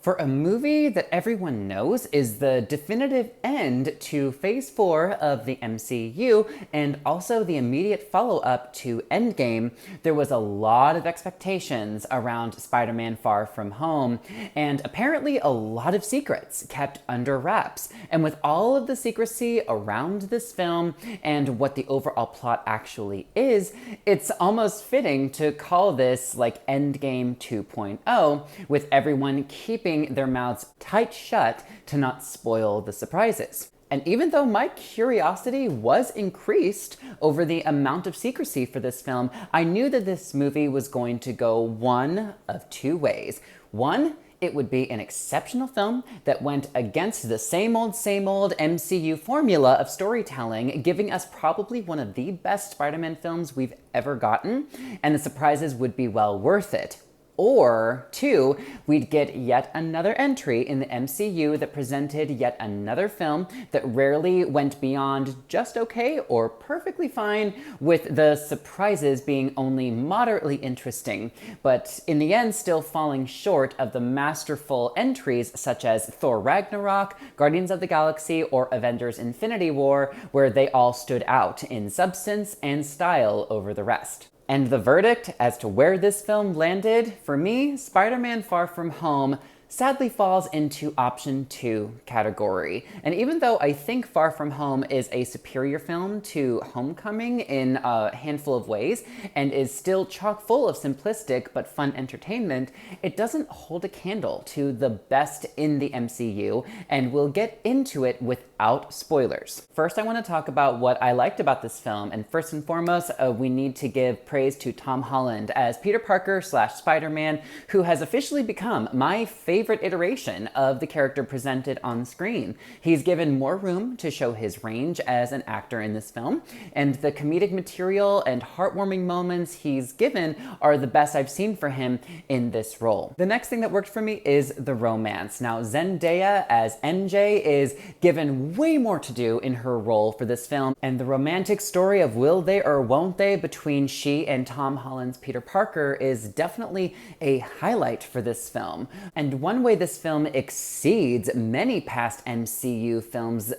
For a movie that everyone knows is the definitive end to Phase 4 of the MCU and also the immediate follow-up to Endgame, there was a lot of expectations around Spider-Man Far From Home, and apparently a lot of secrets kept under wraps. And with all of the secrecy around this film and what the overall plot actually is, it's almost fitting to call this like Endgame 2.0, with everyone keeping their mouths tight shut to not spoil the surprises. And even though my curiosity was increased over the amount of secrecy for this film, I knew that this movie was going to go one of two ways. One, it would be an exceptional film that went against the same old MCU formula of storytelling, giving us probably one of the best Spider-Man films we've ever gotten, and the surprises would be well worth it. Or two, we'd get yet another entry in the MCU that presented yet another film that rarely went beyond just okay or perfectly fine, with the surprises being only moderately interesting, but in the end still falling short of the masterful entries such as Thor Ragnarok, Guardians of the Galaxy, or Avengers Infinity War, where they all stood out in substance and style over the rest. And the verdict as to where this film landed, for me, Spider-Man Far From Home sadly falls into option 2 category. And even though I think Far From Home is a superior film to Homecoming in a handful of ways, and is still chock full of simplistic but fun entertainment, it doesn't hold a candle to the best in the MCU, and we'll get into it without spoilers. First, I want to talk about what I liked about this film, and first and foremost, we need to give praise to Tom Holland as Peter Parker / Spider-Man, who has officially become my favorite iteration of the character presented on screen. He's given more room to show his range as an actor in this film, and the comedic material and heartwarming moments he's given are the best I've seen for him in this role. The next thing that worked for me is the romance. Now, Zendaya as MJ is given way more to do in her role for this film, and the romantic story of will they or won't they between she and Tom Holland's Peter Parker is definitely a highlight for this film. And one way this film exceeds many past MCU films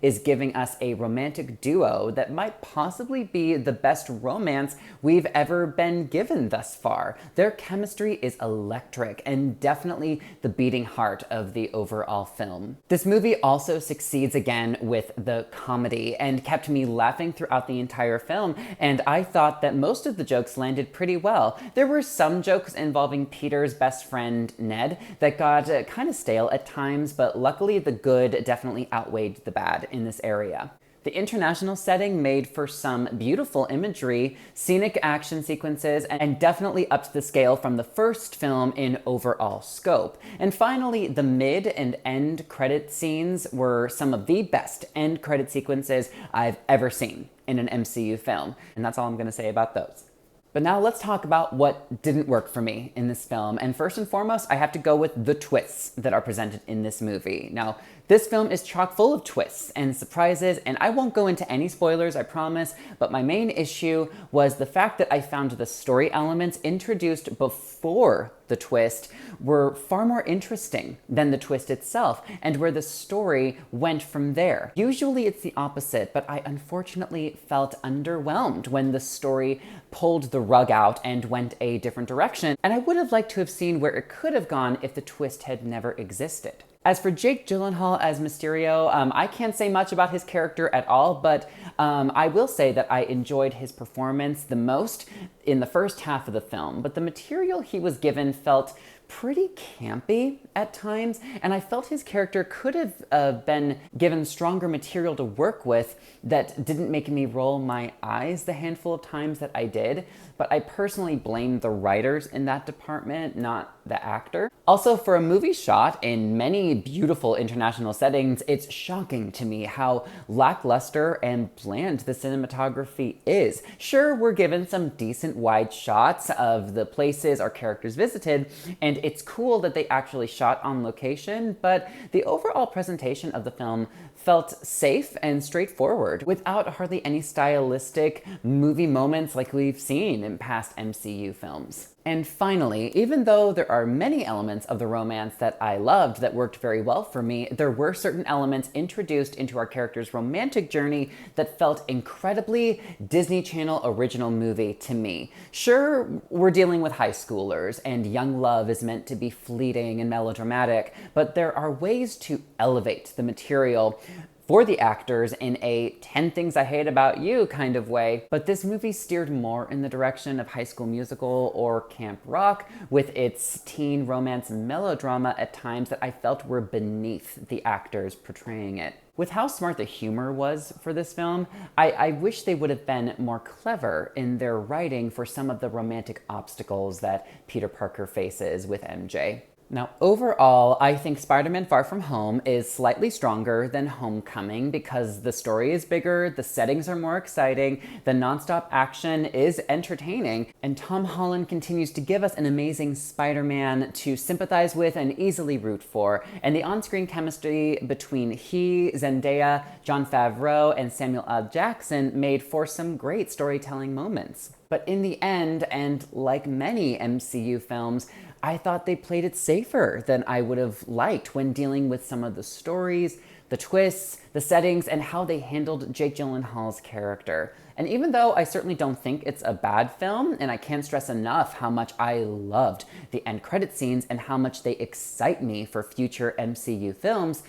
is giving us a romantic duo that might possibly be the best romance we've ever been given thus far. Their chemistry is electric and definitely the beating heart of the overall film. This movie also succeeds again with the comedy and kept me laughing throughout the entire film, and I thought that most of the jokes landed pretty well. There were some jokes involving Peter's best friend, Ned, that got kind of stale at times, but luckily the good definitely outweighed the bad in this area. The international setting made for some beautiful imagery, scenic action sequences, and definitely upped the scale from the first film in overall scope. And finally, the mid and end credit scenes were some of the best end credit sequences I've ever seen in an MCU film, and that's all I'm going to say about those. But now let's talk about what didn't work for me in this film. And first and foremost, I have to go with the twists that are presented in this movie. Now, this film is chock full of twists and surprises, and I won't go into any spoilers, I promise, but my main issue was the fact that I found the story elements introduced before the twist were far more interesting than the twist itself, and where the story went from there. Usually it's the opposite, but I unfortunately felt underwhelmed when the story pulled the rug out and went a different direction, and I would have liked to have seen where it could have gone if the twist had never existed. As for Jake Gyllenhaal as Mysterio, I can't say much about his character at all, but I will say that I enjoyed his performance the most in the first half of the film, but the material he was given felt pretty campy at times, and I felt his character could have been given stronger material to work with that didn't make me roll my eyes the handful of times that I did, but I personally blame the writers in that department, not the actor. Also, for a movie shot in many beautiful international settings, it's shocking to me how lackluster and bland the cinematography is. Sure, we're given some decent wide shots of the places our characters visited, and it's cool that they actually shot on location, but the overall presentation of the film felt safe and straightforward, without hardly any stylistic movie moments like we've seen in past MCU films. And finally, even though there are many elements of the romance that I loved that worked very well for me, there were certain elements introduced into our character's romantic journey that felt incredibly Disney Channel original movie to me. Sure, we're dealing with high schoolers, and young love is meant to be fleeting and melodramatic, but there are ways to elevate the material for the actors in a 10 Things I Hate About You kind of way, but this movie steered more in the direction of High School Musical or Camp Rock, with its teen romance melodrama at times that I felt were beneath the actors portraying it. With how smart the humor was for this film, I wish they would have been more clever in their writing for some of the romantic obstacles that Peter Parker faces with MJ. Now, overall, I think Spider-Man Far From Home is slightly stronger than Homecoming because the story is bigger, the settings are more exciting, the nonstop action is entertaining, and Tom Holland continues to give us an amazing Spider-Man to sympathize with and easily root for, and the on-screen chemistry between he, Zendaya, Jon Favreau, and Samuel L. Jackson made for some great storytelling moments. But in the end, and like many MCU films, I thought they played it safer than I would have liked when dealing with some of the stories, the twists, the settings, and how they handled Jake Gyllenhaal's character. And even though I certainly don't think it's a bad film, and I can't stress enough how much I loved the end credit scenes and how much they excite me for future MCU films,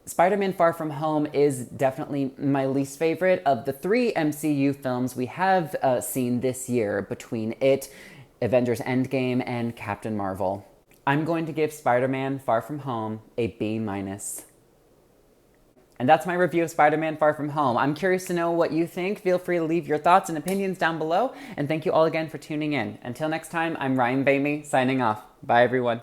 Spider-Man Far From Home is definitely my least favorite of the 3 MCU films we have seen this year between it, Avengers Endgame, and Captain Marvel. I'm going to give Spider-Man Far From Home a B-. And that's my review of Spider-Man Far From Home. I'm curious to know what you think. Feel free to leave your thoughts and opinions down below. And thank you all again for tuning in. Until next time, I'm Ryan Boehme, signing off. Bye, everyone.